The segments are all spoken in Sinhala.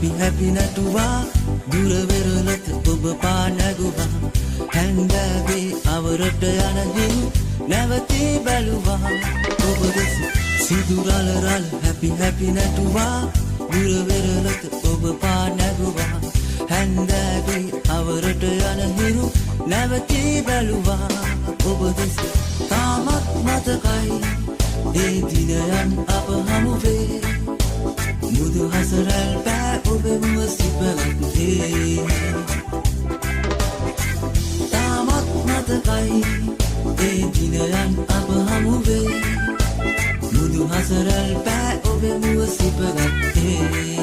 happy නැටුවා දුර වෙරළත ඔබ පා නැගුවා හැන්දෑවේ අවරට යන හිරු නැවතී බැලුවා ඔබ දෙස සිදුරල රල happy නැටුවා දුර වෙරළත ඔබ පා නැගුවා හැන්දෑවේ අවරට යන හිරු නැවතී බැලුවා ඔබ දෙස තාමත් මතකයි ඒ දිනයන් අප හමුවේ මුදු හසරල් පෑ ඔබෙම සිපගත්තේ තාමත් මතකයි ඒ දිනයන් අප හමුවේ මුදු හසරල් පෑ ඔබෙම සිපගත්තේ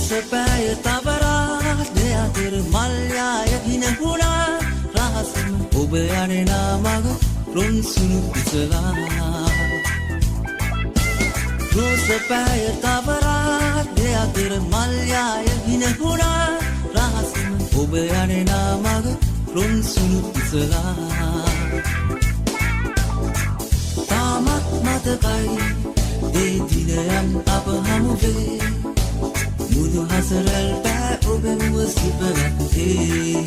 Sepaya tabarat de ater malya yagina huna rahasam obe ane namaga ronsunu pisala Sepaya tabarat de ater malya yagina huna rahasam obe ane namaga ronsunu pisala Tamat matakai de dinayan apa hamuve Mudu hasaral pෑ ඔබෙම සිපගත්තේ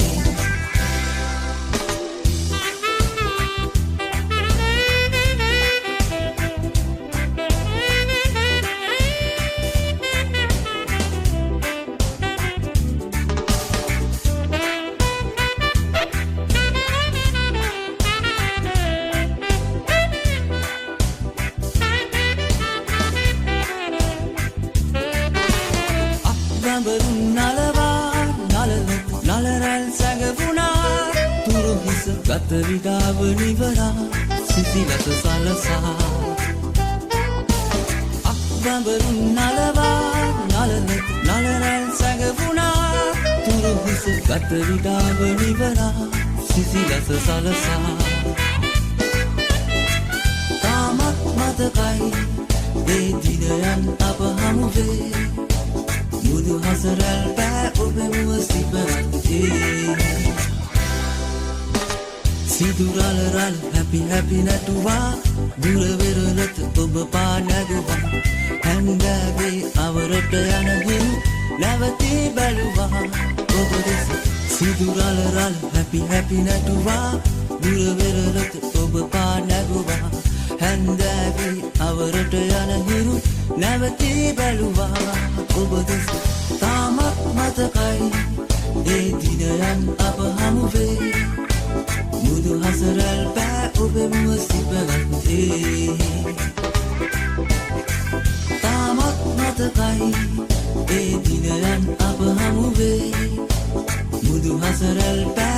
ගතවිඩාව නිවරා සිසිලස සලසා අක්බඹරුන් නලවා නලරැල් සැඟවුණා තුරුහිස ගතවිඩාව නිවරා සිසිලස සලසා තාමත් මතකයි ඒ දිනයන් අප හමුවේ මුදු හසරැල් පෑ ඔබෙම සිපගත්තේ සිදුරල රල happy නැටුවා දුර වෙරළත ඔබ පා නැගුවා හැන්දෑවේ අවරට යන හිරු නැවතී බැලුවා ඔබ දෙස සිදුරල රල happy නැටුවා දුර වෙරළත ඔබ පා නැගුවා හැන්දෑවේ අවරට යන හිරු නැවතී බැලුවා ඔබ දෙස තාමත් මතකයි ඒ දිනයන් අප හමුවේ මුදු හසරල් පෑ ඔබෙම සිපගත්තේ තාමත් මතකයි ඒ දිනයන් අප හමුවේ මුදු හසරල් පෑ